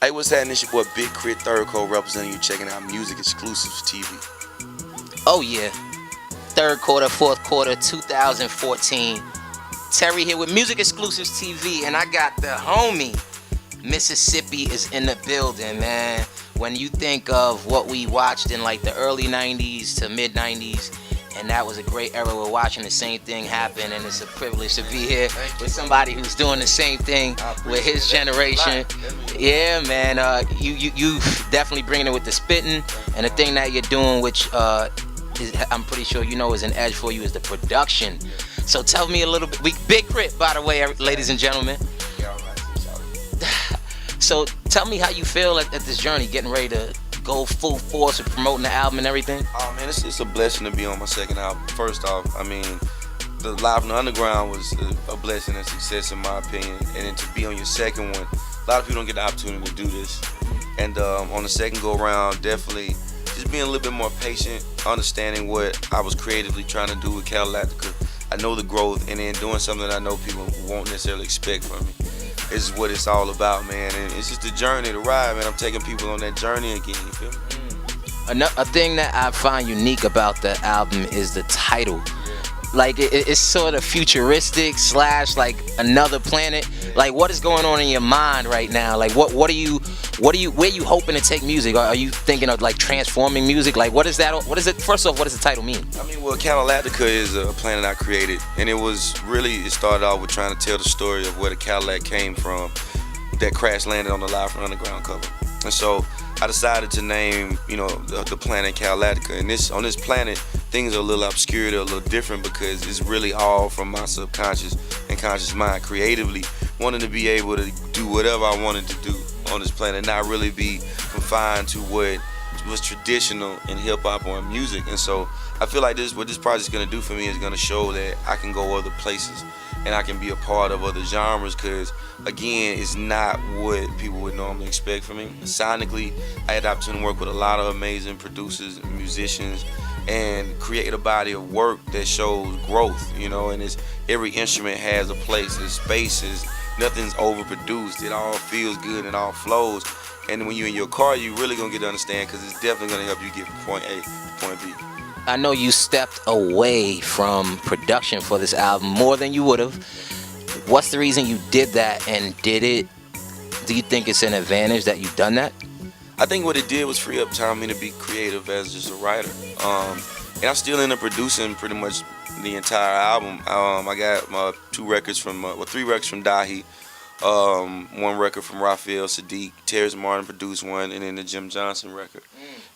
Hey, what's happening? It's your boy Big Krit, Third Code, representing you, checking out Music Exclusives TV. Oh yeah, third quarter, fourth quarter, 2014. Terry here with Music Exclusives TV, and I got the homie Mississippi is in the building, man. When you think of what we watched in like the early 90s to mid 90s, and that was a great era, we're watching the same thing happen, and it's a privilege to be here with somebody who's doing the same thing with his generation. Yeah, man, you definitely bringing it with the spitting, and the thing that you're doing, which I'm pretty sure you know is an edge for you, is the production. So tell me a little bit. Big Krit, by the way, ladies and gentlemen. So tell me how you feel at this journey, getting ready to go full force with promoting the album and everything. Oh man, it's a blessing to be on my second album. First off, I mean, the Live in the Underground was a blessing and success in my opinion, and then to be on your second one, a lot of people don't get the opportunity to do this. And on the second go around, definitely just being a little bit more patient, understanding what I was creatively trying to do with Cadillactica. I know the growth, and then doing something that I know people won't necessarily expect from me. This is what it's all about, man, and it's just the journey, the ride, man. I'm taking people on that journey again, you feel me? A thing that I find unique about the album is the title. Like it's sort of futuristic / like another planet. Like, what is going on in your mind right now? Like where are you hoping to take music? Are you thinking of like transforming music? Like what is that? What is it? First off, what does the title mean? I mean, well, Cadillactica is a planet I created, and it started out with trying to tell the story of where the Cadillac came from that crash landed on the Live from Underground cover. And so I decided to name, the planet Cadillactica. And on this planet, things are a little obscure, they're a little different because it's really all from my subconscious and conscious mind, creatively wanting to be able to do whatever I wanted to do on this planet, not really be confined to what was traditional in hip hop or in music. And so I feel like what this project's gonna do for me is gonna show that I can go other places and I can be a part of other genres, because again, it's not what people would normally expect from me. Sonically, I had the opportunity to work with a lot of amazing producers and musicians and create a body of work that shows growth, and every instrument has a place, there's spaces, nothing's overproduced, it all feels good and it all flows. And when you're in your car, you really gonna get to understand, because it's definitely gonna help you get from point A to point B. I know you stepped away from production for this album more than you would have. What's the reason you did that, and do you think it's an advantage that you've done that? I think what it did was free up time for me to be creative as just a writer. And I still end up producing pretty much the entire album. I got 3 records from Dahi, 1 record from Raphael, Saadiq, Terrence Martin produced one, and then the Jim Johnson record.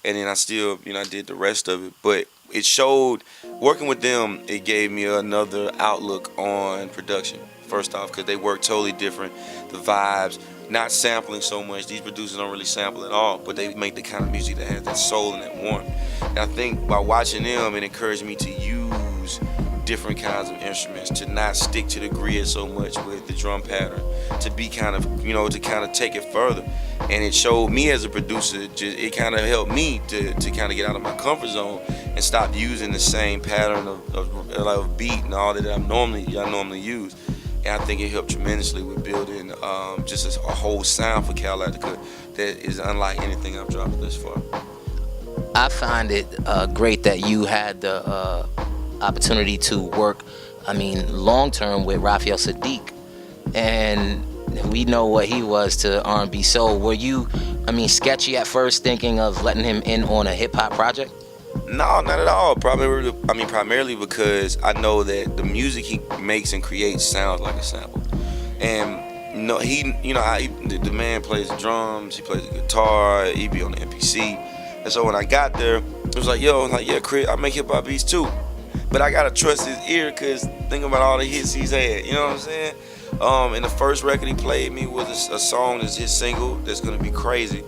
And then I still, I did the rest of it. But it showed, working with them, it gave me another outlook on production. First off, because they work totally different, the vibes, not sampling so much. These producers don't really sample at all, but they make the kind of music that has that soul and that warmth. And I think by watching them, it encouraged me to use different kinds of instruments, to not stick to the grid so much with the drum pattern, to be kind of, to kind of take it further. And it showed me as a producer, it kind of helped me to kind of get out of my comfort zone and stop using the same pattern of beat and all that I normally use. And I think it helped tremendously with building just a whole sound for Cadillactica that is unlike anything I've dropped this far. I find it great that you had the opportunity to work, long term with Raphael Saadiq, and we know what he was to R&B soul. Were you, sketchy at first, thinking of letting him in on a hip hop project? No, not at all. Primarily because I know that the music he makes and creates sounds like a sample, and the man plays the drums, he plays the guitar, he be on the MPC, and so when I got there, it was like, yeah, Krit, I make hip hop beats too. But I gotta trust his ear, cause think about all the hits he's had. You know what I'm saying? And the first record he played me was a song that's his single that's gonna be crazy.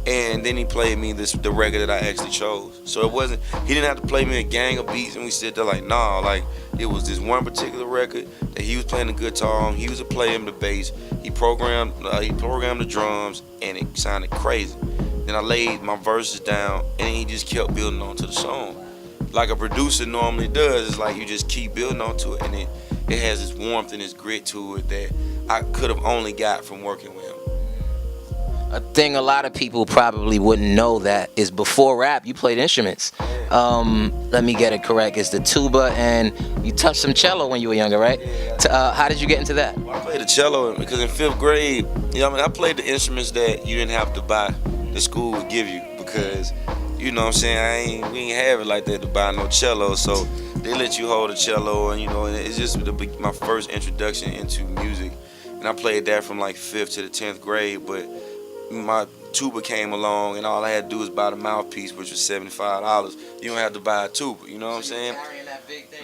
And then he played me the record that I actually chose. So he didn't have to play me a gang of beats, and we sit there like, nah, like it was this one particular record that he was playing the guitar on, he was playing the bass, he programmed the drums, and it sounded crazy. Then I laid my verses down, and he just kept building onto the song. Like a producer normally does, it's like you just keep building onto it, and it has this warmth and this grit to it that I could have only got from working with him. A thing a lot of people probably wouldn't know that is before rap, you played instruments. Let me get it correct. It's the tuba and you touched some cello when you were younger, right? How did you get into that? I played the cello because in 5th grade, I played the instruments that you didn't have to buy. The school would give you because, you know what I'm saying, we ain't have it like that to buy no cello. So they let you hold a cello, and and it's just my first introduction into music. And I played that from like 5th to the 10th grade, but my tuba came along and all I had to do was buy the mouthpiece, which was $75. You don't have to buy a tuba, you know what I'm saying?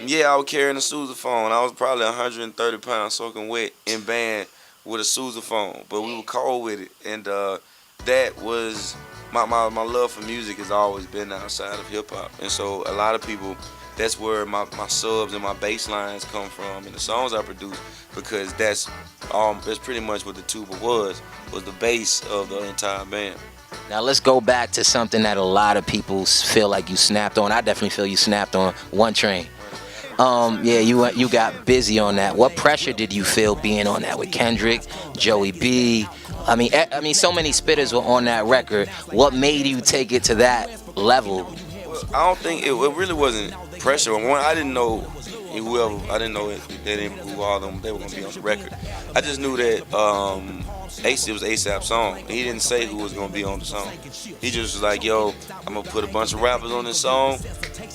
Yeah, I was carrying a sousaphone. I was probably 130 pounds soaking wet in band with a sousaphone, but we were cold with it. And that was my love for music has always been outside of hip hop. And so a lot of people, that's where my subs and my bass lines come from and the songs I produce, because that's pretty much what the tuba was the bass of the entire band. Now let's go back to something that a lot of people feel like you snapped on. I definitely feel you snapped on One Train. Yeah, you got busy on that. What pressure did you feel being on that with Kendrick, Joey B? I mean, so many spitters were on that record. What made you take it to that level? I don't think it really wasn't pressure. One, I didn't know who all of them they were gonna be on the record. I just knew that it was ASAP's song. He didn't say who was gonna be on the song. He just was like, "Yo, I'm gonna put a bunch of rappers on this song.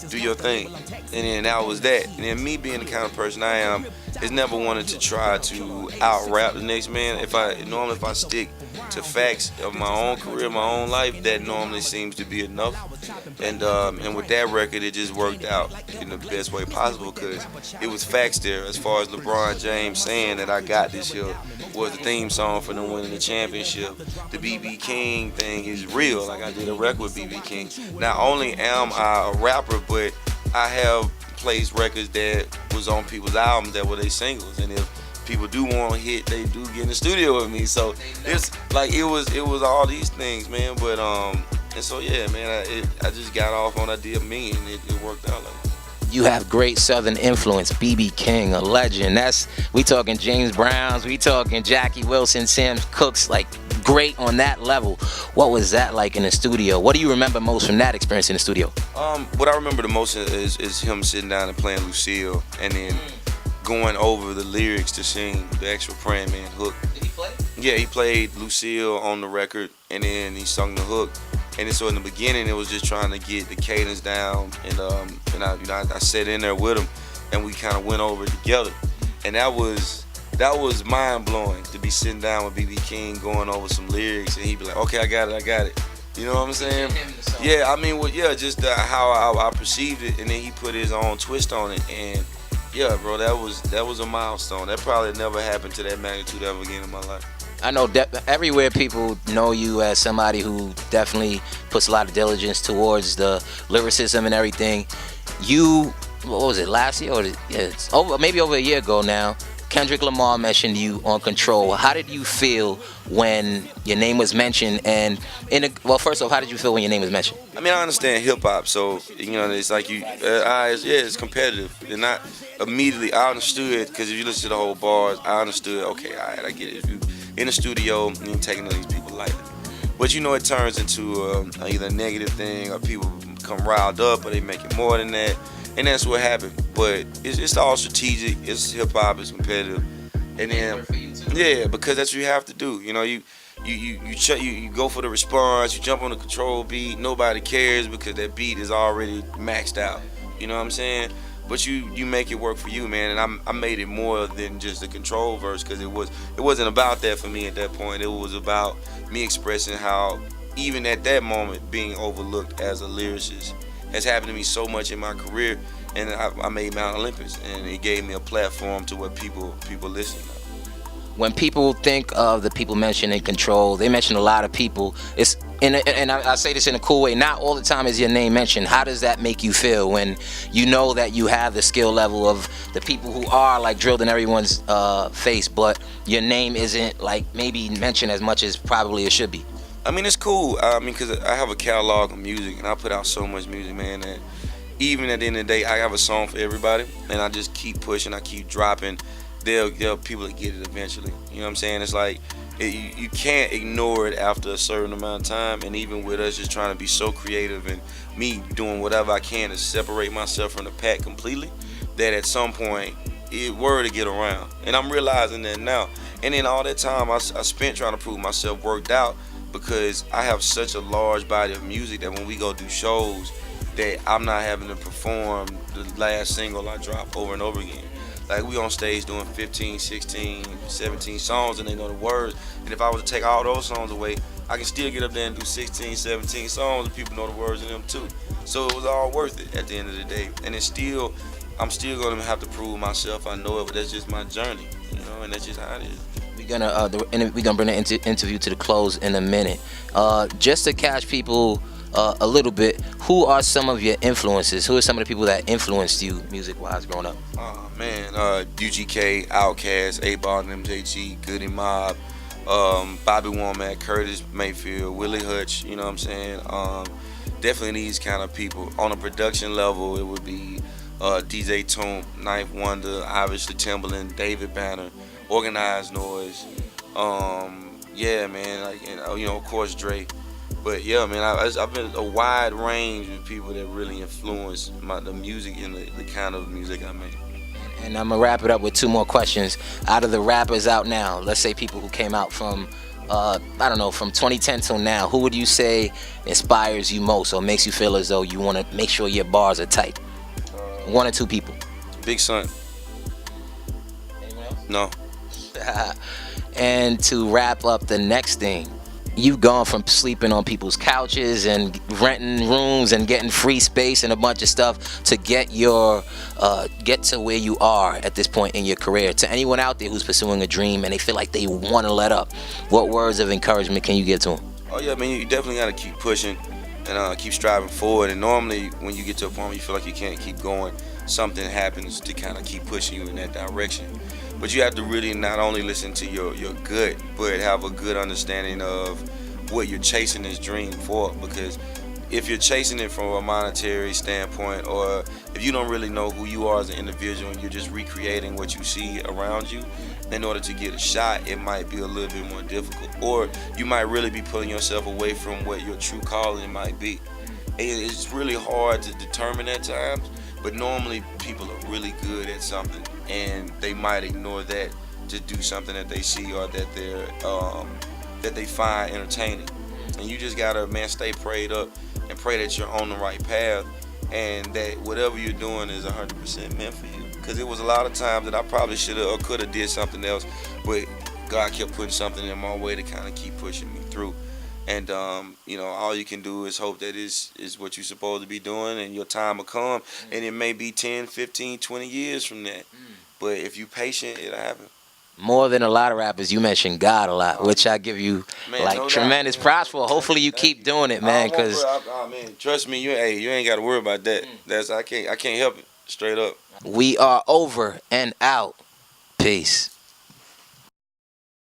Do your thing." And then that was that. And then me being the kind of person I am, is never wanted to try to out rap the next man. If I stick to facts of my own career, my own life, that normally seems to be enough. And with that record, it just worked out in the best way possible because it was facts there. As far as LeBron James saying that I got this here was the theme song for them winning the championship. The B.B. King thing is real. Like I did a record with B.B. King. Not only am I a rapper, but I have placed records that was on people's albums that were their singles. And if people do want to hit, they do get in the studio with me. So it's like it was all these things, man. But and so yeah, man, I just got off on I did me, and it worked out like that. You have great Southern influence. B.B. King, a legend. We talking James Browns, we talking Jackie Wilson, Sam Cooks, like great on that level. What was that like in the studio? What do you remember most from that experience in the studio? What I remember the most is him sitting down and playing Lucille, and then going over the lyrics to sing the actual Praying Man hook. Did he play? Yeah, he played Lucille on the record, and then he sung the hook. And then so in the beginning, it was just trying to get the cadence down, and I sat in there with him, and we kind of went over it together, and that was mind blowing to be sitting down with B.B. King going over some lyrics, and he'd be like, "Okay, I got it." You know what I'm saying? Yeah, I mean, just how I perceived it, and then he put his own twist on it, and yeah, bro, that was a milestone. That probably never happened to that magnitude ever again in my life. I know everywhere people know you as somebody who definitely puts a lot of diligence towards the lyricism and everything. What was it, last year? It's maybe over a year ago now. Kendrick Lamar mentioned you on Control. How did you feel when your name was mentioned? And first off, how did you feel when your name was mentioned? I mean, I understand hip hop, so it's like it's competitive. And not immediately I understood, because if you listen to the whole bars, I understood. Okay, all right, I get it. If you in the studio, you ain't taking these people lightly. But it turns into either a negative thing, or people become riled up, or they make it more than that. And that's what happened. But it's all strategic. It's hip hop. It's competitive. And then yeah, because that's what you have to do. You go for the response. You jump on the control beat. Nobody cares because that beat is already maxed out. You know what I'm saying? But you make it work for you, man. And I made it more than just the control verse, because it wasn't about that for me at that point. It was about me expressing how even at that moment being overlooked as a lyricist has happened to me so much in my career, and I made Mount Olympus, and it gave me a platform to where people listen. When people think of the people mentioned in Control, they mention a lot of people. And I say this in a cool way. Not all the time is your name mentioned. How does that make you feel when you know that you have the skill level of the people who are like drilled in everyone's face, but your name isn't like maybe mentioned as much as probably it should be? I mean, it's cool. I mean, because I have a catalog of music, and I put out so much music, man, that even at the end of the day, I have a song for everybody, and I just keep pushing, I keep dropping. There are people that get it eventually. You know what I'm saying? It's like you can't ignore it after a certain amount of time. And even with us just trying to be so creative and me doing whatever I can to separate myself from the pack completely, that at some point it were to get around. And I'm realizing that now. And then all that time I spent trying to prove myself worked out, because I have such a large body of music that when we go do shows, that I'm not having to perform the last single I drop over and over again. Like, we on stage doing 15, 16, 17 songs and they know the words. And if I was to take all those songs away, I can still get up there and do 16, 17 songs and people know the words in them too. So it was all worth it at the end of the day. And it's still, I'm still gonna have to prove myself. I know it, but that's just my journey, you know, and that's just how it is. We're gonna bring the interview to the close in a minute. Just to catch people a little bit, who are some of your influences? Who are some of the people that influenced you music-wise growing up? Oh man, UGK, Outkast, 8Ball and MJG, Goody Mob, Bobby Womack, Curtis Mayfield, Willie Hutch. You know what I'm saying? Definitely these kind of people. On a production level, it would be DJ Toomp, Ninth Wonder, obviously Timbaland, David Banner, Organized Noise. Yeah, man. Like, and, you know, of course Dre. But yeah, man, I've been a wide range of people that really influence the music and the kind of music I make. And I'm gonna wrap it up with two more questions. Out of the rappers out now, let's say people who came out from, I don't know, from 2010 till now, who would you say inspires you most or makes you feel as though you want to make sure your bars are tight? One or two people. Big Son. Anyone else? No. And to wrap up the next thing, you've gone from sleeping on people's couches and renting rooms and getting free space and a bunch of stuff to get to where you are at this point in your career. To anyone out there who's pursuing a dream and they feel like they want to let up, what words of encouragement can you give to them? Oh yeah, man, you definitely got to keep pushing and keep striving forward. And normally when you get to a point where you feel like you can't keep going, something happens to kind of keep pushing you in that direction. But you have to really not only listen to your gut, but have a good understanding of what you're chasing this dream for. Because if you're chasing it from a monetary standpoint, or if you don't really know who you are as an individual and you're just recreating what you see around you, in order to get a shot, it might be a little bit more difficult. Or you might really be pulling yourself away from what your true calling might be. It's really hard to determine at times, but normally people are really good at something and they might ignore that to do something that they see or that they find entertaining. And you just gotta, man, stay prayed up and pray that you're on the right path and that whatever you're doing is 100% meant for you. Because it was a lot of times that I probably should have or could have did something else, but God kept putting something in my way to kind of keep pushing me through. And you know, all you can do is hope that is what you're supposed to be doing, and your time will come. And it may be 10, 15, 20 years from that. But if you're patient, it'll happen. More than a lot of rappers, you mentioned God a lot, which I give you, man, like, no tremendous props for. Hopefully you keep doing it, man. Cause man, trust me, you ain't got to worry about that. I can't help it. Straight up. We are over and out. Peace.